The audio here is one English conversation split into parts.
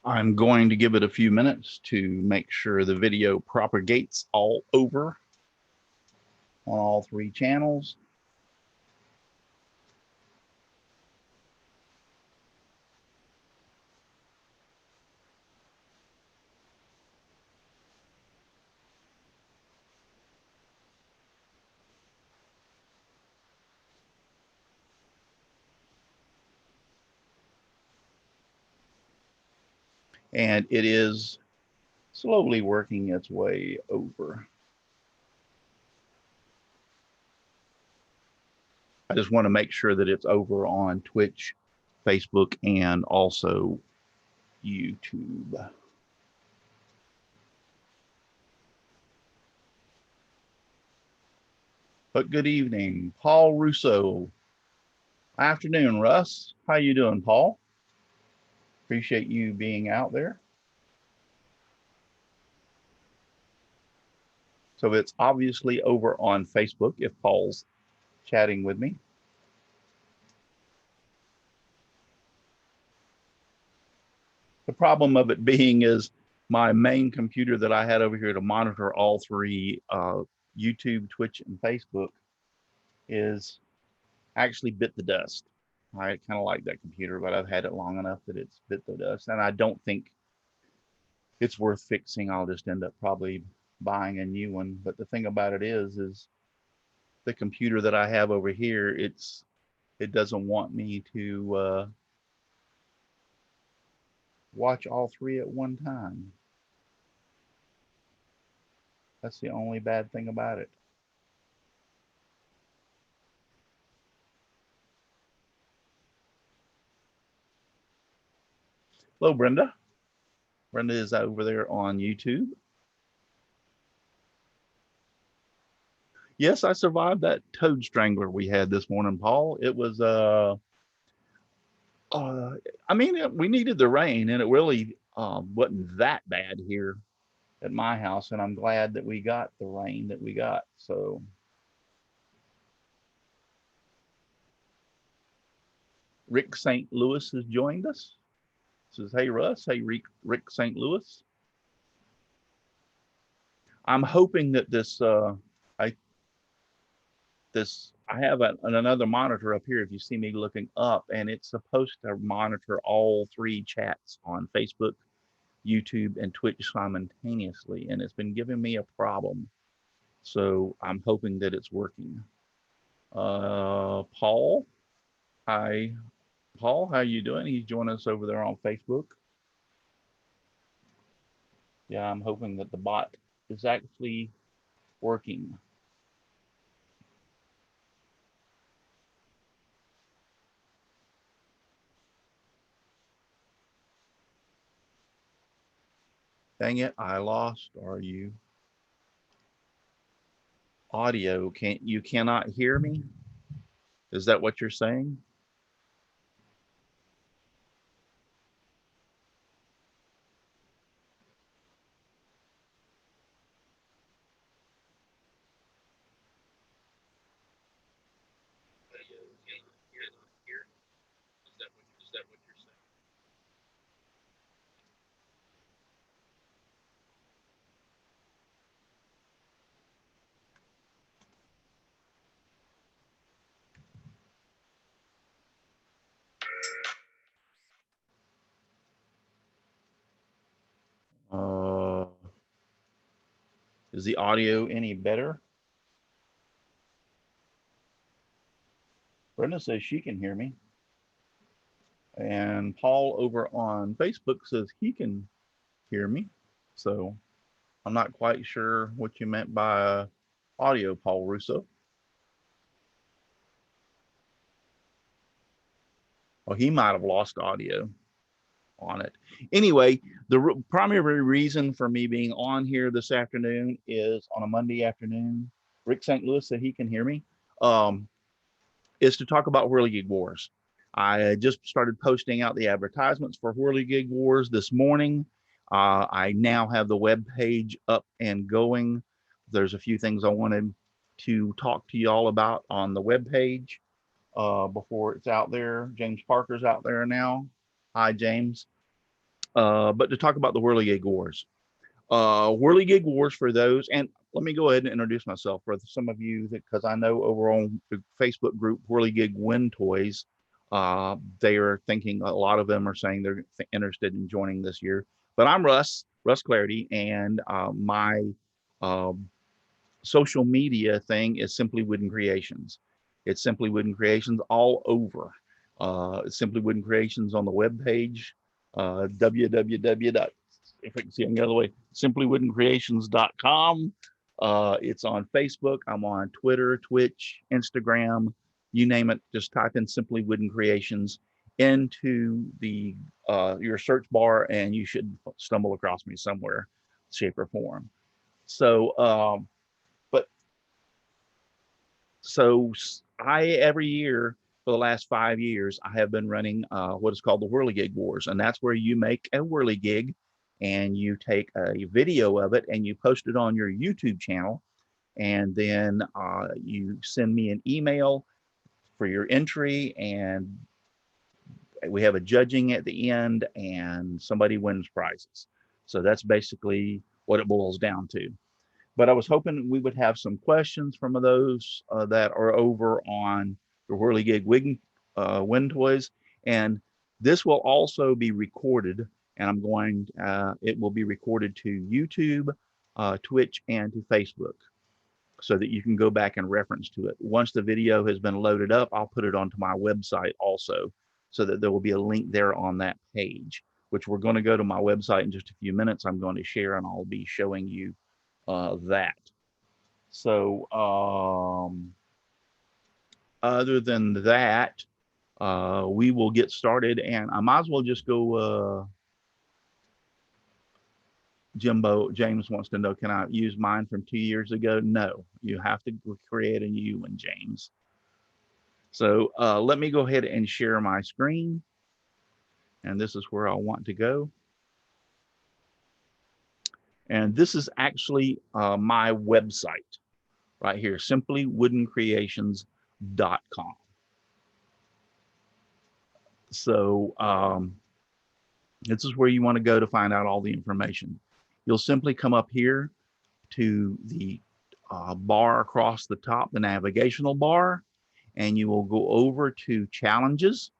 I'm going to give it a few minutes to make sure the video propagates all over on all three channels. And it is slowly working its way over. I just want to make sure that it's over on Twitch, Facebook, and also YouTube. But good evening, Paul Russo. Afternoon, Russ. How you doing, Paul? Appreciate you being out there. So it's obviously over on Facebook if Paul's chatting with me. The problem of it being is my main computer that I had over here to monitor all three YouTube, Twitch, and Facebook is actually bit the dust. I kind of like that computer, but I've had it long enough that it's bit the dust, and I don't think it's worth fixing. I'll just end up probably buying a new one. But the thing about it is the computer that I have over here, it doesn't want me to watch all three at one time. That's the only bad thing about it. Hello, Brenda. Brenda is over there on YouTube. Yes, I survived that toad strangler we had this morning, Paul. It was I mean, we needed the rain, and it really wasn't that bad here at my house, and I'm glad that we got the rain that we got. So, Rick St. Louis has joined us. Says, "Hey Russ, hey Rick St. Louis." I'm hoping that I I have another monitor up here. If you see me looking up, and it's supposed to monitor all three chats on Facebook, YouTube, and Twitch simultaneously, and it's been giving me a problem. So I'm hoping that it's working. Paul, hi, Paul, how you doing? He's joining us over there on Facebook. Yeah, I'm hoping that the bot is actually working. Dang it, I lost. Are you audio? Can't you cannot hear me? Is that what you're saying? Uh, is the audio any better? Brenda says she can hear me. And Paul over on Facebook says he can hear me. So I'm not quite sure what you meant by audio, Paul Russo. Well, he might have lost audio on it. Anyway, the primary reason for me being on here this afternoon is on a Monday afternoon. Rick St. Louis said he can hear me. Um, is to talk about Whirligig Wars. I just started posting out the advertisements for Whirligig Wars this morning. I now have the web page up and going. There's a few things I wanted to talk to y'all about on the web page before it's out there. James Parker's out there now. Hi, James. But to talk about the Whirligig Wars. Whirligig Wars for those, and let me go ahead and introduce myself for some of you, because I know over on the Facebook group Whirligig Wind Toys, they are thinking, a lot of them are saying they're interested in joining this year. But I'm Russ Clarity, and my um, social media thing is Simply Wooden Creations. It's Simply Wooden Creations all over. Simply Wooden Creations on the webpage, www. If I can see on the other way, simplywoodencreations.com. It's on Facebook. I'm on Twitter, Twitch, Instagram, you name it. Just type in Simply Wooden Creations into the your search bar, and you should stumble across me somewhere, shape or form. So, but so I every year for the last 5 years I have been running what is called the Whirligig Wars, and that's where you make a whirligig and you take a video of it and you post it on your YouTube channel, and then you send me an email for your entry, and we have a judging at the end, and somebody wins prizes. So that's basically what it boils down to. But I was hoping we would have some questions from those that are over on the Whirligig Wind Toys. And this will also be recorded, and it will be recorded to YouTube, Twitch, and to Facebook, so that you can go back and reference to it. Once the video has been loaded up, I'll put it onto my website also, so that there will be a link there on that page, which we're going to go to my website in just a few minutes. I'm going to share, and I'll be showing you that. So other than that, we will get started, and I might as well just go. James wants to know, can I use mine from 2 years ago? No, you have to create a new one, James. So let me go ahead and share my screen, and this is where I want to go. And this is actually my website right here, simplywoodencreations.com. So this is where you want to go to find out all the information. You'll simply come up here to the bar across the top, the navigational bar, and you will go over to challenges.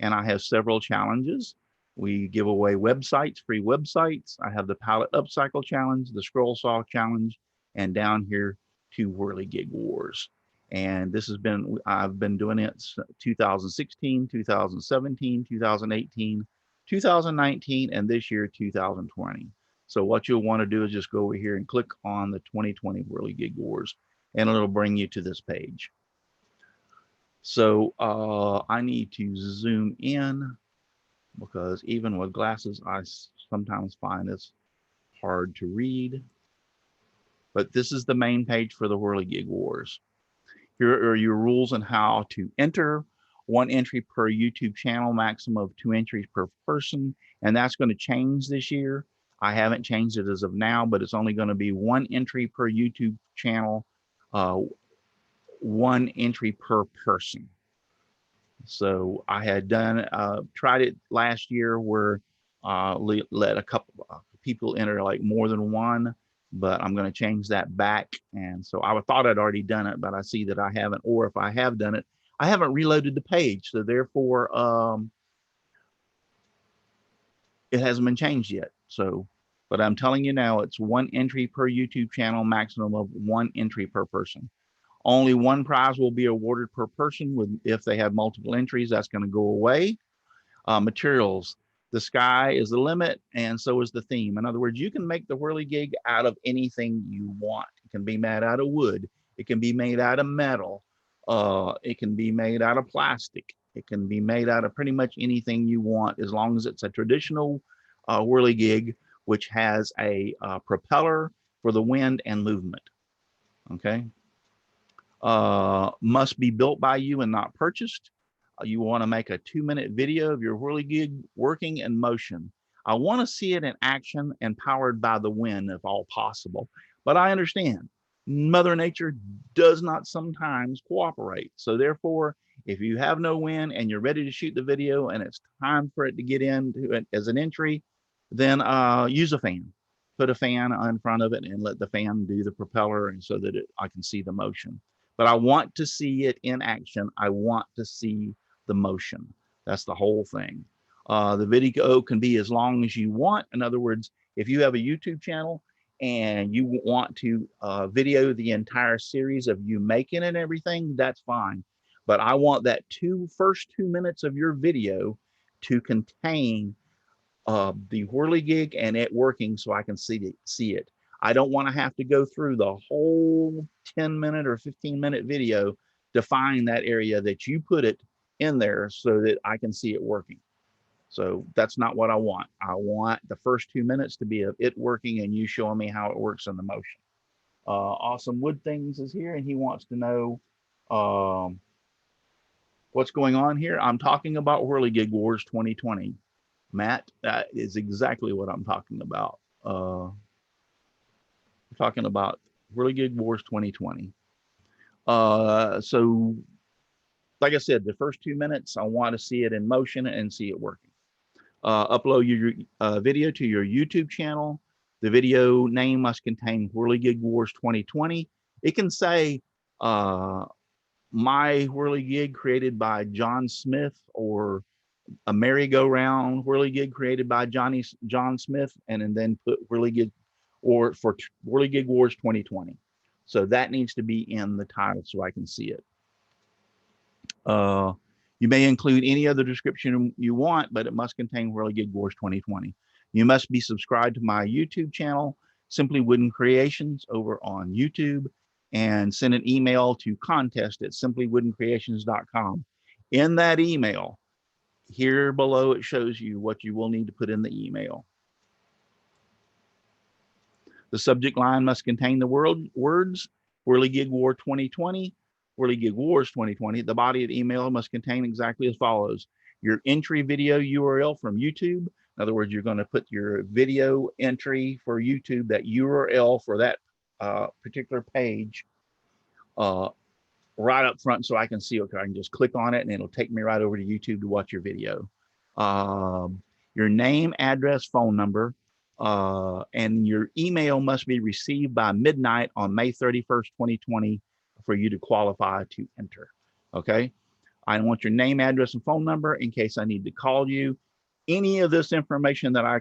And I have several challenges. We give away websites, free websites. I have the pallet upcycle challenge, the scroll saw challenge, and down here to Whirligig Wars. And I've been doing it 2016, 2017, 2018, 2019, and this year, 2020. So what you'll want to do is just go over here and click on the 2020 Whirligig Wars, and it'll bring you to this page. So I need to zoom in, because even with glasses, I sometimes find it's hard to read. But this is the main page for the Whirligig Wars. Here are your rules on how to enter. 1 entry per YouTube channel, maximum of 2 entries per person. And that's going to change this year. I haven't changed it as of now, but it's only going to be 1 entry per YouTube channel, 1 entry per person. So I had tried it last year where let a couple people enter like more than 1, but I'm going to change that back. And so I thought I'd already done it, but I see that I haven't, or if I have done it, I haven't reloaded the page. So therefore, it hasn't been changed yet. So, but I'm telling you now, it's 1 entry per YouTube channel, maximum of 1 entry per person. Only 1 prize will be awarded per person. If they have multiple entries, that's going to go away. Materials. The sky is the limit, and so is the theme. In other words, you can make the Whirligig out of anything you want. It can be made out of wood. It can be made out of metal. It can be made out of plastic. It can be made out of pretty much anything you want, as long as it's a traditional Whirligig, which has a propeller for the wind and movement. Okay. Must be built by you and not purchased. You want to make a 2-minute video of your Whirligig working in motion. I want to see it in action and powered by the wind if all possible. But I understand Mother Nature does not sometimes cooperate. So therefore, if you have no wind and you're ready to shoot the video and it's time for it to get into it as an entry, then use a fan. Put a fan in front of it and let the fan do the propeller, and so that I can see the motion. But I want to see it in action. I want to see the motion. That's the whole thing. The video can be as long as you want. In other words, if you have a YouTube channel and you want to video the entire series of you making it and everything, that's fine. But I want that first 2 minutes of your video to contain the Whirligig and it working so I can see it. I don't want to have to go through the whole 10-minute or 15-minute video to find that area that you put it in there so that I can see it working. So that's not what I want. I want the first 2 minutes to be of it working and you showing me how it works in the motion. Awesome Wood Things is here and he wants to know what's going on here. I'm talking about Whirligig Wars 2020. Matt, that is exactly what I'm talking about. I'm talking about Whirligig Wars 2020. So, like I said, the first 2 minutes, I want to see it in motion and see it working. Upload your video to your YouTube channel. The video name must contain Whirligig Wars 2020. It can say my Whirligig created by John Smith, or a merry-go-round Whirligig created by John Smith, and then put Whirligig or for Whirligig Wars 2020. So that needs to be in the title so I can see it. You may include any other description you want, but it must contain Whirligig Wars 2020. You must be subscribed to my YouTube channel, Simply Wooden Creations, over on YouTube, and send an email to contest@simplywoodencreations.com. In that email, here below, it shows you what you will need to put in the email. The subject line must contain the words Whirligig War 2020, Whirligig Wars 2020. The body of the email must contain exactly as follows: your entry video URL from YouTube. In other words, you're going to put your video entry for YouTube, that URL for that particular page, right up front so I can see. Okay, I can just click on it and it'll take me right over to YouTube to watch your video. Your name, address, phone number, and your email must be received by midnight on May 31st, 2020 for you to qualify to enter. Okay. I want your name, address, and phone number in case I need to call you. Any of this information that I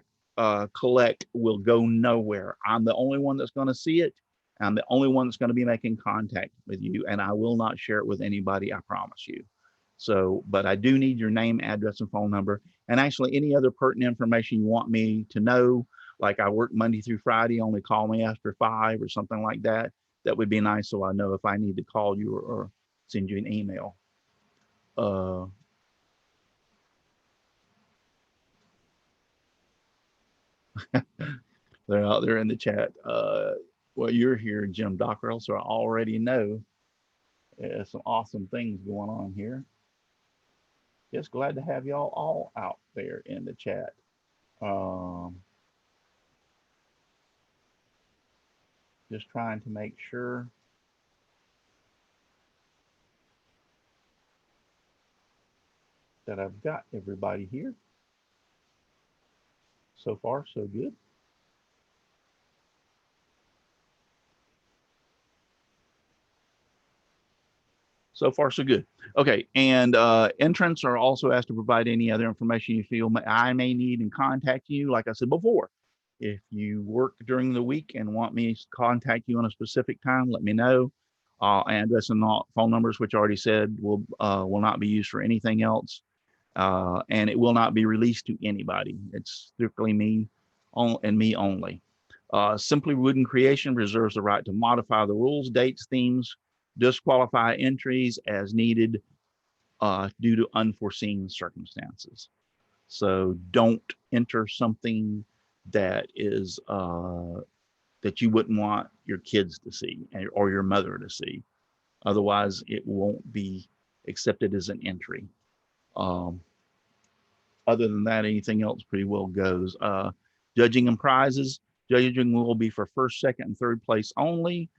collect will go nowhere. I'm the only one that's going to see it. I'm the only one that's going to be making contact with you, and I will not share it with anybody, I promise you. So, but I do need your name, address, and phone number, and actually any other pertinent information you want me to know, like I work Monday through Friday, only call me after 5 or something like that. That would be nice, so I know if I need to call you or send you an email. They're out there in the chat. Well, you're here, Jim Dockrell, so I already know some awesome things going on here. Just glad to have y'all all out there in the chat. Just trying to make sure that I've got everybody here. So far, so good. So far, so good. Okay, and entrants are also asked to provide any other information you feel I may need and contact you. Like I said before, if you work during the week and want me to contact you on a specific time, let me know. Address and phone numbers, which I already said, will not be used for anything else, and it will not be released to anybody. It's strictly me and me only. Simply Wooden Creation reserves the right to modify the rules, dates, themes, disqualify entries as needed due to unforeseen circumstances. So don't enter something that is that you wouldn't want your kids to see or your mother to see. Otherwise, it won't be accepted as an entry. Other than that, anything else pretty well goes. Judging and prizes. Judging will be for first, second, and third place only.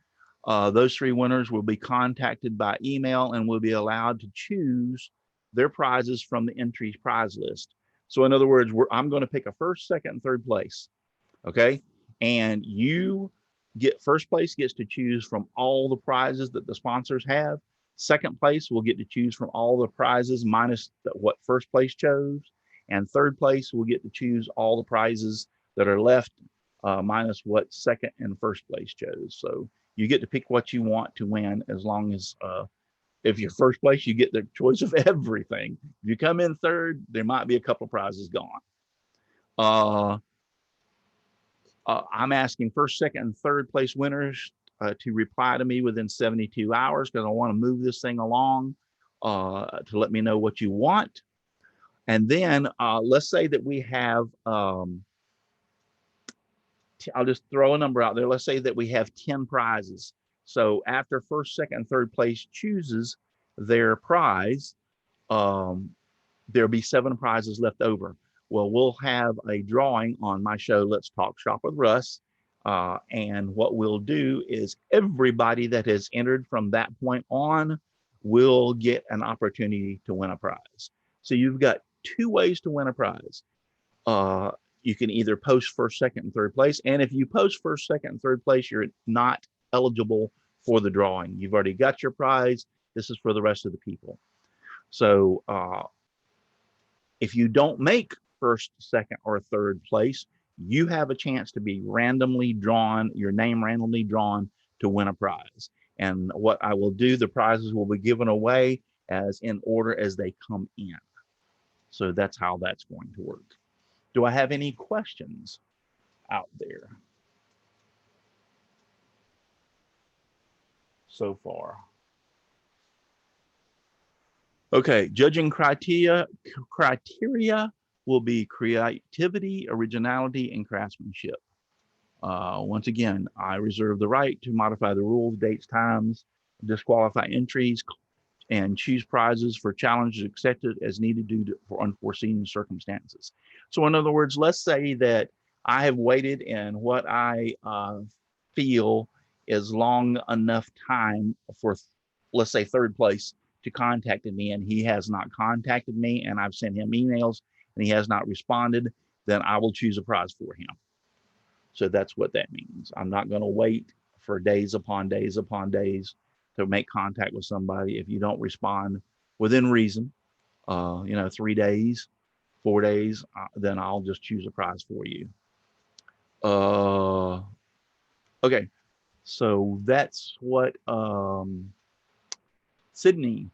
Those 3 winners will be contacted by email and will be allowed to choose their prizes from the entry prize list. So in other words, I'm going to pick a first, second, and third place. Okay. And you get first place gets to choose from all the prizes that the sponsors have. Second place will get to choose from all the prizes minus what first place chose. And third place will get to choose all the prizes that are left minus what second and first place chose. So you get to pick what you want to win, as long as if you're first place, you get the choice of everything. If you come in third, there might be a couple of prizes gone. I'm asking first, second, and third place winners to reply to me within 72 hours, because I want to move this thing along, to let me know what you want. And then let's say that we have, I'll just throw a number out there. Let's say that we have 10 prizes. So after first, second, and third place chooses their prize, there'll be 7 prizes left over. Well, we'll have a drawing on my show, Let's Talk Shop with Russ. And what we'll do is everybody that has entered from that point on will get an opportunity to win a prize. So you've got 2 ways to win a prize. You can either post first, second, and third place. And if you post first, second, and third place, you're not eligible for the drawing. You've already got your prize. This is for the rest of the people. So if you don't make first, second, or third place, you have a chance to be randomly drawn, your name randomly drawn to win a prize. And what I will do, the prizes will be given away as in order as they come in. So that's how that's going to work. Do I have any questions out there so far? Okay, judging criteria will be creativity, originality, and craftsmanship. Once again, I reserve the right to modify the rules, dates, times, disqualify entries, and choose prizes for challenges accepted as needed due to for unforeseen circumstances. So in other words, let's say that I have waited in what I feel is long enough time for, let's say, third place to contact me, and he has not contacted me, and I've sent him emails and he has not responded, then I will choose a prize for him. So that's what that means. I'm not going to wait for days upon days upon days to make contact with somebody. If you don't respond within reason, 3 days, 4 days, then I'll just choose a prize for you. Okay, so that's what Sydney,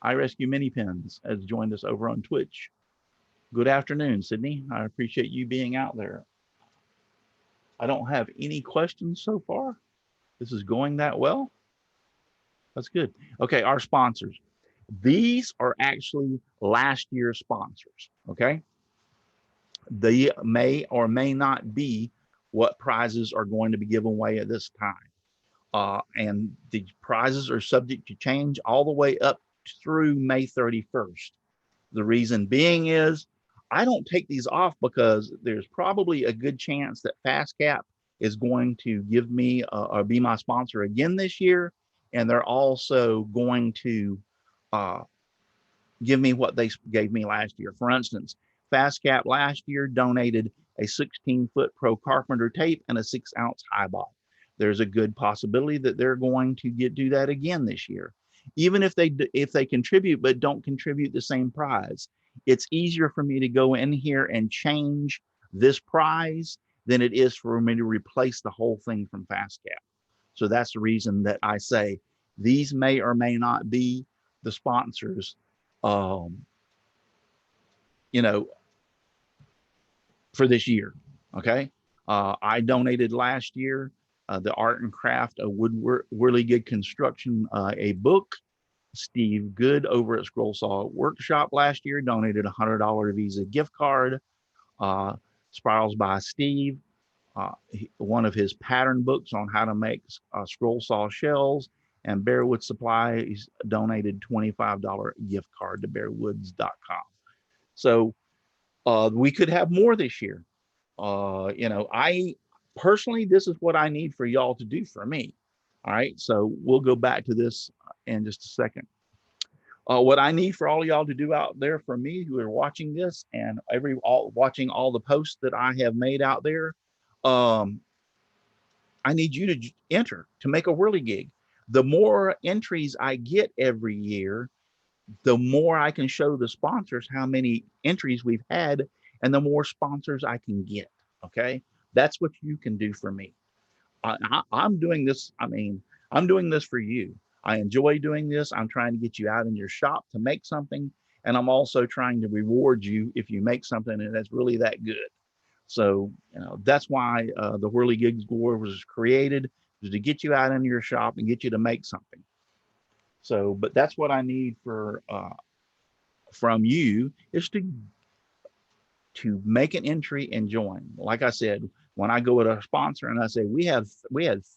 I Rescue Mini Pins, has joined us over on Twitch. Good afternoon, Sydney. I appreciate you being out there. I don't have any questions so far. This is going that well. That's good. Okay, our sponsors. These are actually last year's sponsors, okay? They may or may not be what prizes are going to be given away at this time. And the prizes are subject to change all the way up through May 31st. The reason being is I don't take these off because there's probably a good chance that FastCap is going to give me or be my sponsor again this year. And they're also going to give me what they gave me last year. For instance, FastCap last year donated a 16-foot Pro Carpenter tape and a 6-ounce highball. There's a good possibility that they're going to do that again this year. Even if they contribute but don't contribute the same prize, it's easier for me to go in here and change this prize than it is for me to replace the whole thing from FastCap. So that's the reason that I say these may or may not be the sponsors, for this year. Okay. I donated last year the Art and Craft of Whirligig Construction, a book. Steve Good over at Scroll Saw Workshop last year donated a $100 Visa gift card. Spirals by Steve, one of his pattern books on how to make scroll saw shells, and Bearwood Supplies donated $25 gift card to bearwoods.com. So we could have more this year. I personally, this is what I need for y'all to do for me. All right. So we'll go back to this in just a second. What I need for all y'all to do out there for me who are watching this and watching all the posts that I have made out there, um, I need you to enter to make a Whirligig. The more entries I get every year, the more I can show the sponsors how many entries we've had and the more sponsors I can get. Okay. That's what you can do for me. I'm doing this. I mean, I'm doing this for you. I enjoy doing this. I'm trying to get you out in your shop to make something. And I'm also trying to reward you if you make something and that's really that good. So, that's why the Whirligig War was created, was to get you out into your shop and get you to make something. So, but that's what I need for from you is to make an entry and join. Like I said, when I go with a sponsor and I say we had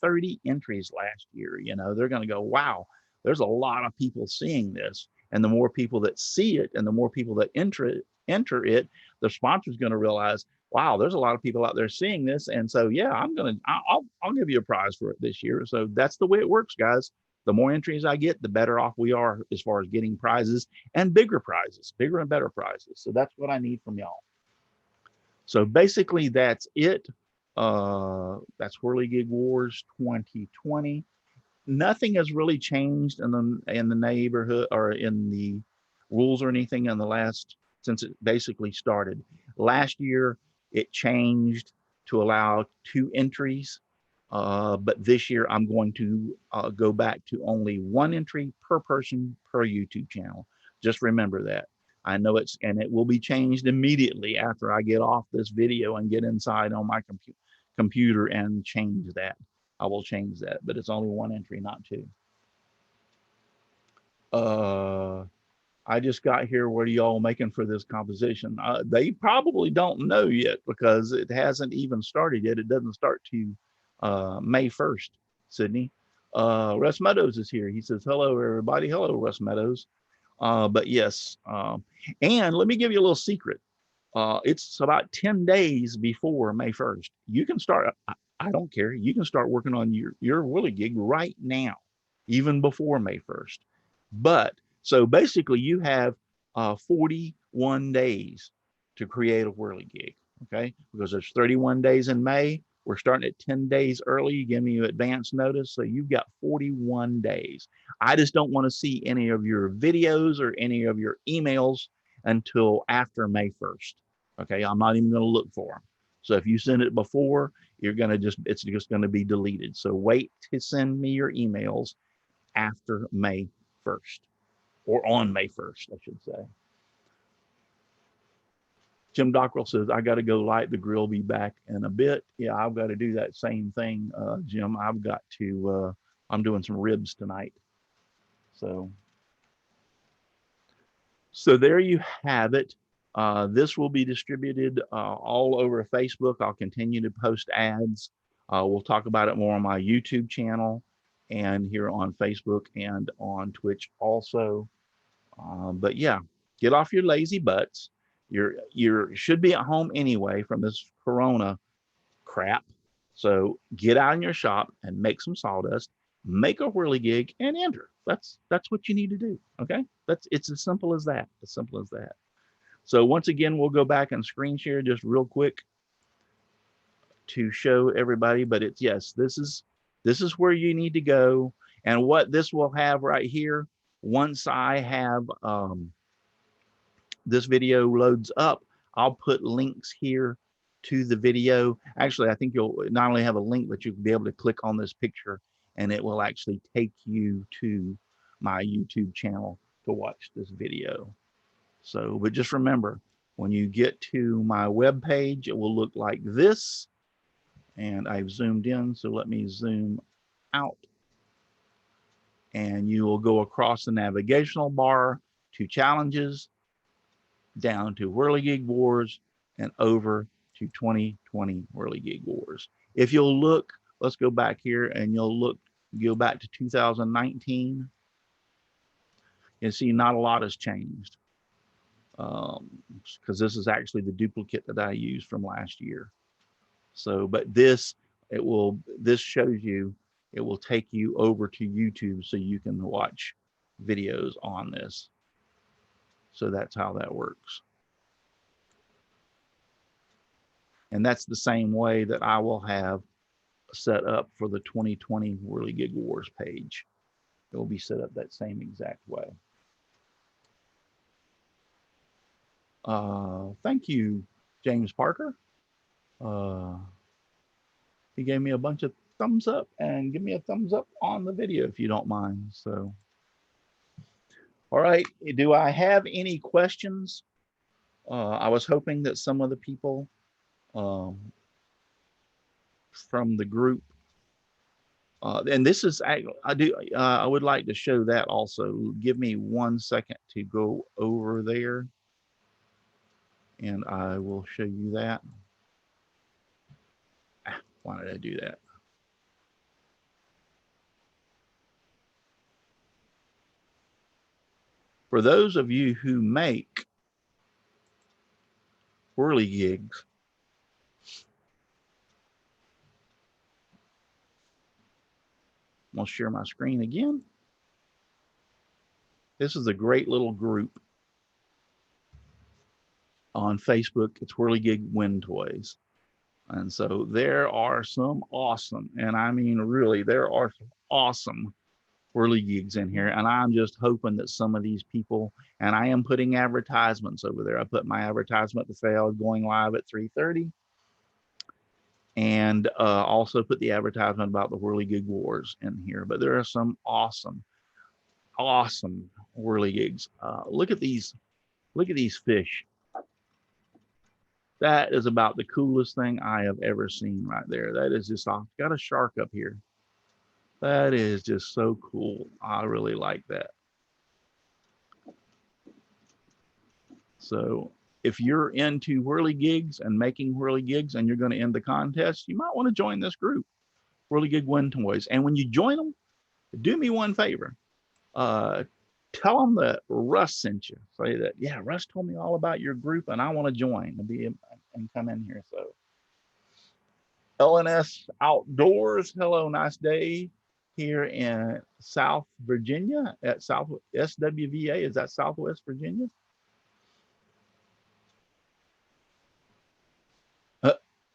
30 entries last year, they're going to go, wow, there's a lot of people seeing this, and the more people that see it and the more people that enter it, the sponsor's going to realize, wow, there's a lot of people out there seeing this, and so yeah, I'll give you a prize for it this year. So that's the way it works, guys. The more entries I get, the better off we are as far as getting prizes and bigger prizes, bigger and better prizes. So that's what I need from y'all. So basically, that's it. That's Whirligig Wars 2020. Nothing has really changed in the neighborhood or in the rules or anything in the last since it basically started. Last year, it changed to allow 2 entries, but this year I'm going to go back to only 1 entry per person per YouTube channel. Just remember that. I know and it will be changed immediately after I get off this video and get inside on my computer and change that. I will change that, but it's only 1 entry, not 2. Uh, I just got here. What are y'all making for this composition? They probably don't know yet because it hasn't even started yet. It doesn't start to May 1st, Sydney. Russ Meadows is here. He says, hello, everybody. Hello, Russ Meadows. But yes, and let me give you a little secret. It's about 10 days before May 1st. You can start, I don't care. You can start working on your Whirligig right now, even before May 1st. But so basically, you have 41 days to create a Whirligig, okay? Because there's 31 days in May. We're starting at 10 days early, giving you advance notice. So you've got 41 days. I just don't want to see any of your videos or any of your emails until after May 1st. Okay, I'm not even going to look for them. So if you send it before, it's just going to be deleted. So wait to send me your emails after May 1st or on May 1st, I should say. Jim Dockrell says, I got to go light the grill, be back in a bit. Yeah, I've got to do that same thing, Jim. I'm doing some ribs tonight. So there you have it. This will be distributed all over Facebook. I'll continue to post ads. We'll talk about it more on my YouTube channel and here on Facebook and on Twitch also. But yeah, get off your lazy butts. You should be at home anyway from this Corona crap. So get out in your shop and make some sawdust, make a Whirligig, and enter. That's what you need to do. Okay, it's as simple as that. As simple as that. So once again, we'll go back and screen share just real quick to show everybody. But it's yes, this is where you need to go, and what this will have right here. Once I have this video loads up, I'll put links here to the video. Actually, I think you'll not only have a link, but you'll be able to click on this picture and it will actually take you to my YouTube channel to watch this video. So, but just remember, when you get to my web page, it will look like this. And I've zoomed in, so let me zoom out. And you will go across the navigational bar to challenges, down to Whirligig Wars, and over to 2020 Whirligig Wars. If you'll look, let's go back here and go back to 2019. You see, not a lot has changed because this is actually the duplicate that I used from last year. So, but this shows you, it will take you over to YouTube so you can watch videos on this. So that's how that works. And that's the same way that I will have set up for the 2020 Whirligig Wars page. It will be set up that same exact way. Thank you, James Parker. He gave me a bunch of thumbs up, and give me a thumbs up on the video if you don't mind. So, all right. Do I have any questions? I was hoping that some of the people um, from the group, and this is, I would like to show that also. Give me 1 second to go over there, and I will show you that. Why did I do that? For those of you who make whirligigs, I'm going to share my screen again. This is a great little group on Facebook. It's Whirligig Wind Toys. And so there are some awesome, and I mean really, there are some awesome whirligigs in here. And I'm just hoping that some of these people, and I am putting advertisements over there. I put my advertisement to say I was going live at 3:30. And also put the advertisement about the Whirligig Wars in here. But there are some awesome, awesome whirligigs. Look at these fish. That is about the coolest thing I have ever seen right there. That is just, I've got a shark up here. That is just so cool. I really like that. So if you're into whirligigs and making whirligigs and you're going to end the contest, you might want to join this group, Whirligig Wind Toys. And when you join them, do me one favor. Tell them that Russ sent you. Say that, yeah, Russ told me all about your group and I want to join and come in here. So LNS Outdoors, hello, nice day here in South Virginia at South SWVA. Is that Southwest Virginia?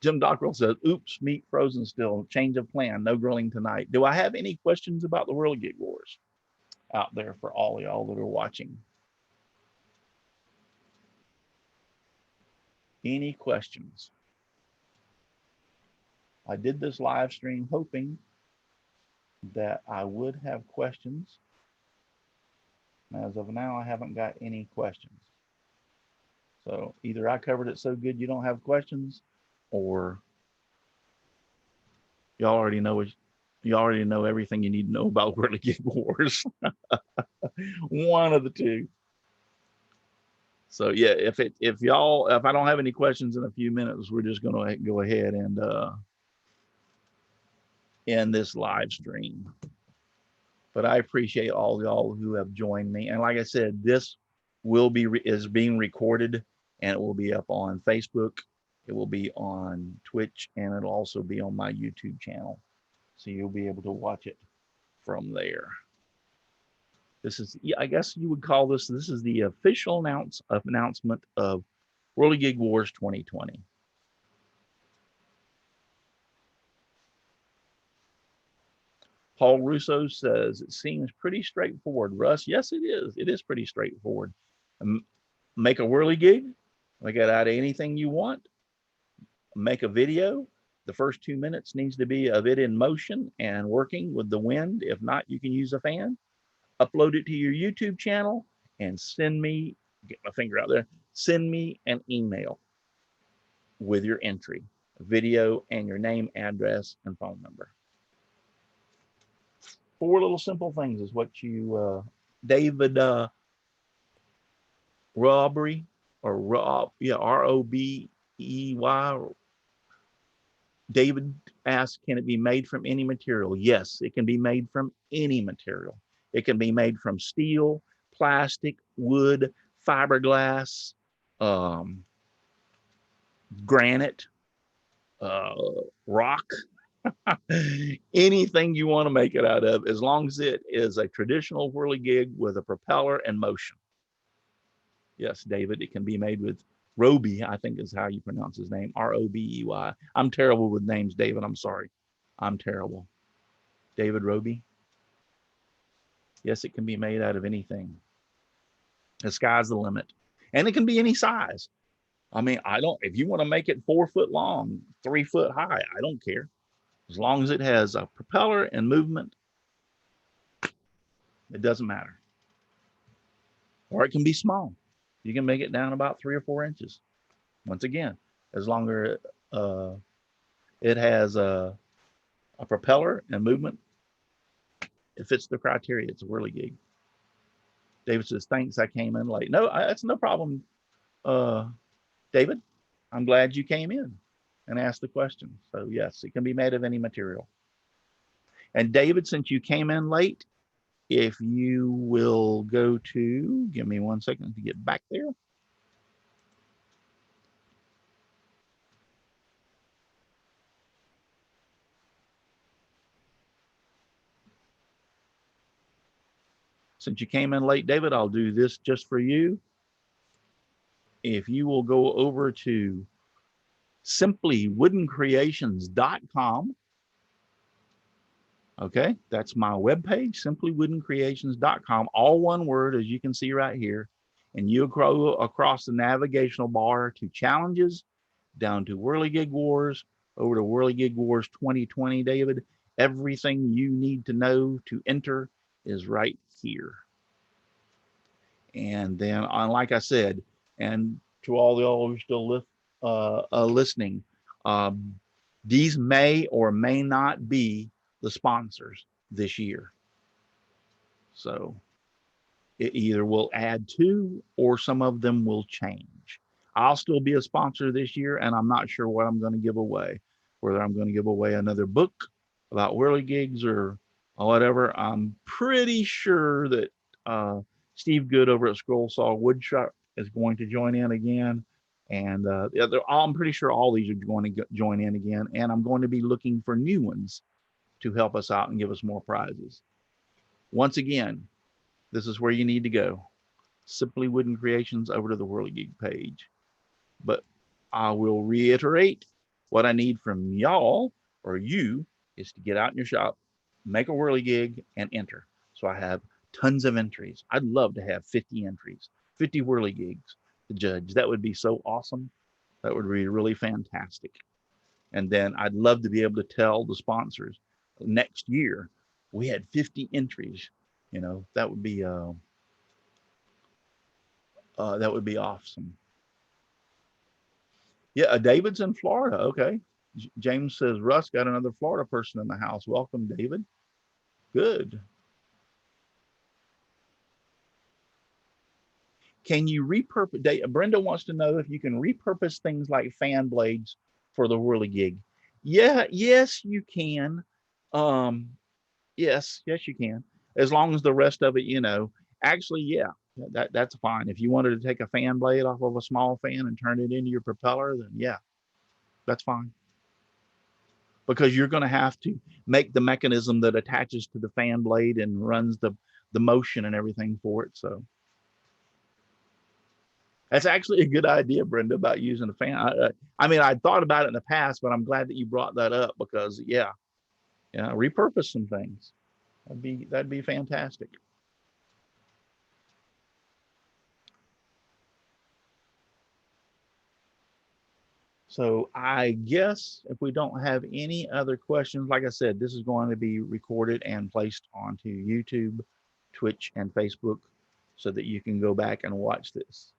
Jim Dockrell says, oops, meat frozen still, change of plan, no grilling tonight. Do I have any questions about the Whirligig Wars out there for all y'all that are watching? Any questions? I did this live stream hoping that I would have questions. As of now, I haven't got any questions. So either I covered it so good you don't have questions, or y'all already know everything you need to know about Whirligig Wars. One of the two. So yeah, if I don't have any questions in a few minutes, we're just going to go ahead and end this live stream. But I appreciate all y'all who have joined me. And like I said, this is being recorded, and it will be up on Facebook. It will be on Twitch, and it'll also be on my YouTube channel. So you'll be able to watch it from there. This is, I guess you would call this is the official announcement of Whirligig Wars 2020. Paul Russo says, it seems pretty straightforward, Russ. Yes, it is. It is pretty straightforward. Make a whirligig, make it out of anything you want. Make a video. The first 2 minutes needs to be of it in motion and working with the wind. If not, you can use a fan. Upload it to your YouTube channel and send me, get my finger out there, send me an email with your entry, video, and your name, address, and phone number. 4 little simple things is what you, David Robbery, or Rob, yeah, Robey. David asked, can it be made from any material? Yes, it can be made from any material. It can be made from steel, plastic, wood, fiberglass, granite, rock, anything you want to make it out of, as long as it is a traditional whirligig with a propeller and motion. Yes, David. It can be made with Roby, I think is how you pronounce his name. Robey. I'm terrible with names, David. I'm sorry. I'm terrible. David Roby. Yes, it can be made out of anything. The sky's the limit. And it can be any size. I mean, I don't, if you want to make it 4 foot long, 3 foot high, I don't care. As long as it has a propeller and movement, it doesn't matter. Or it can be small. You can make it down about 3 or 4 inches. Once again, as long as uh, it has a propeller and movement, it fits the criteria. It's a whirligig. David says, thanks, I came in late. No, that's no problem, David. I'm glad you came in and asked the question. So yes, it can be made of any material. And David, since you came in late, if you will go to, give me 1 second to get back there. Since you came in late, David, I'll do this just for you. If you will go over to simplywoodencreations.com. Okay, that's my webpage, simplywoodencreations.com, all one word, as you can see right here. And you go across the navigational bar to challenges, down to Whirligig Wars, over to Whirligig Wars 2020, David. Everything you need to know to enter is right here. And then, like I said, and to all the all who are still listening, um, these may or may not be the sponsors this year. So it either will add to or some of them will change. I'll still be a sponsor this year, and I'm not sure what I'm going to give away. Whether I'm going to give away another book about whirligigs or whatever. I'm pretty sure that Steve Good over at Scroll Saw Woodshop is going to join in again. And I'm pretty sure all these are going to join in again. And I'm going to be looking for new ones to help us out and give us more prizes. Once again, this is where you need to go. Simply Wooden Creations over to the Whirligig page. But I will reiterate what I need from y'all or you is to get out in your shop, make a whirligig, and enter. So I have tons of entries. I'd love to have 50 entries, 50 whirligigs to judge. That would be so awesome. That would be really fantastic. And then I'd love to be able to tell the sponsors next year we had 50 entries. You know, that would be awesome. Yeah, David's in Florida. Okay. James says Russ got another Florida person in the house. Welcome, David. Good. Can you repurpose? Brenda wants to know if you can repurpose things like fan blades for the whirligig. Yeah, yes, you can. Um, yes, you can. As long as the rest of it, actually, yeah, that's fine. If you wanted to take a fan blade off of a small fan and turn it into your propeller, then yeah, that's fine. Because you're going to have to make the mechanism that attaches to the fan blade and runs the motion and everything for it. So that's actually a good idea, Brenda, about using a fan. I mean, I thought about it in the past, but I'm glad that you brought that up because yeah, repurpose some things. That'd be fantastic. So I guess if we don't have any other questions, like I said, this is going to be recorded and placed onto YouTube, Twitch, and Facebook so that you can go back and watch this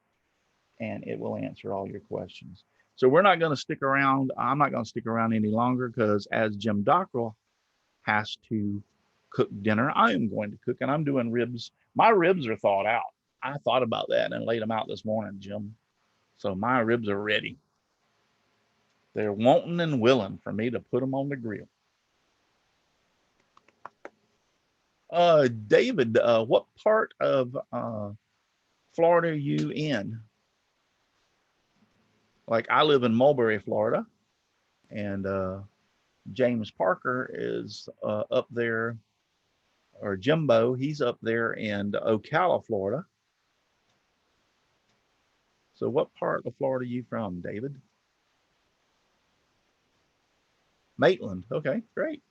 and it will answer all your questions. So we're not going to stick around. I'm not going to stick around any longer because as Jim Dockrell has to cook dinner, I am going to cook and I'm doing ribs. My ribs are thawed out. I thought about that and laid them out this morning, Jim. So my ribs are ready. They're wanting and willing for me to put them on the grill. David, what part of Florida are you in? Like I live in Mulberry, Florida, and James Parker is up there, or Jimbo, he's up there in Ocala, Florida. So what part of Florida are you from, David? Maitland. Okay, great.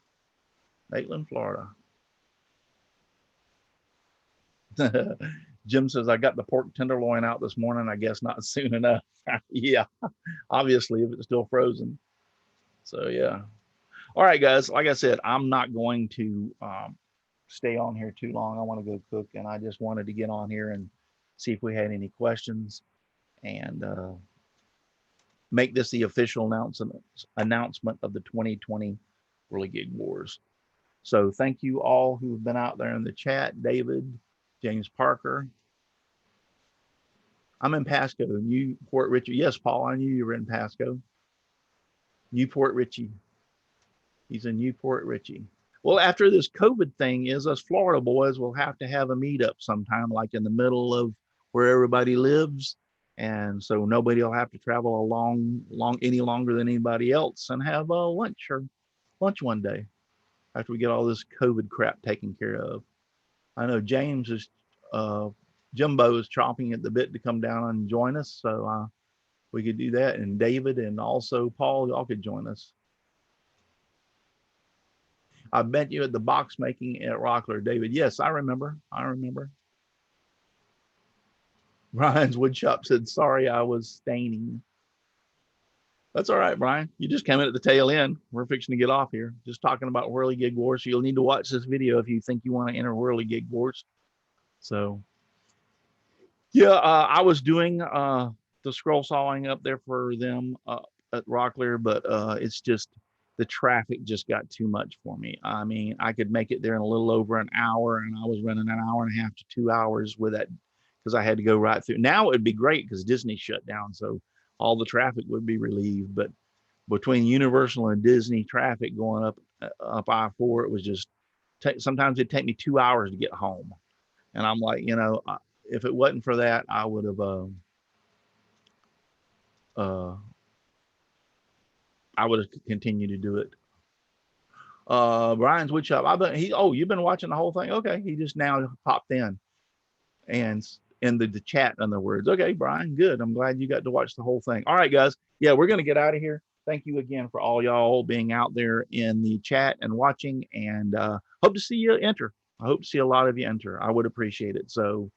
Maitland, Florida. Jim says, I got the pork tenderloin out this morning. I guess not soon enough. Yeah, obviously, if it's still frozen. So, yeah. All right, guys. Like I said, I'm not going to stay on here too long. I want to go cook, and I just wanted to get on here and see if we had any questions and make this the official announcement of the 2020 Whirligig Wars. So thank you all who've been out there in the chat. David, James Parker. I'm in Pasco, Newport Richey. Yes, Paul, I knew you were in Pasco. Newport Richey. He's in Newport Richey. Well, after this COVID thing is, us Florida boys will have to have a meetup sometime, like in the middle of where everybody lives. And so nobody will have to travel any longer than anybody else and have a lunch one day after we get all this COVID crap taken care of. I know James is, Jimbo is chomping at the bit to come down and join us. So we could do that. And David and also Paul, y'all could join us. I met you at the box making at Rockler, David. Yes, I remember. Brian's woodshop said, sorry, I was staining. That's all right, Brian. You just came in at the tail end. We're fixing to get off here. Just talking about Whirligig Wars. So you'll need to watch this video if you think you want to enter Whirligig Wars. So, yeah, I was doing the scroll sawing up there for them at Rockler, but it's just the traffic just got too much for me. I mean, I could make it there in a little over an hour, and I was running an hour and a half to 2 hours with that because I had to go right through. Now it'd be great because Disney shut down, so all the traffic would be relieved. But between Universal and Disney traffic going up I-4, it was just sometimes it'd take me 2 hours to get home, and I'm like, if it wasn't for that, I would have I would have continued to do it. Brian's woodshop. You've been watching the whole thing? Okay, he just now popped in and in the chat, in other words. Okay, Brian, good. I'm glad you got to watch the whole thing. All right, guys. Yeah, we're gonna get out of here. Thank you again for all y'all being out there in the chat and watching, and hope to see you enter. I hope to see a lot of you enter. I would appreciate it. So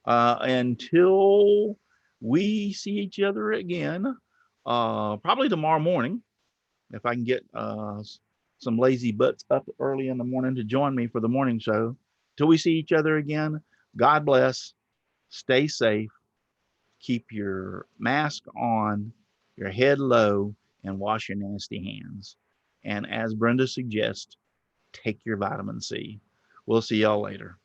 until we see each other again, probably tomorrow morning, if I can get some lazy butts up early in the morning to join me for the morning show. Till we see each other again, God bless, stay safe, keep your mask on, your head low, and wash your nasty hands. And as Brenda suggests, take your vitamin C. We'll see y'all later.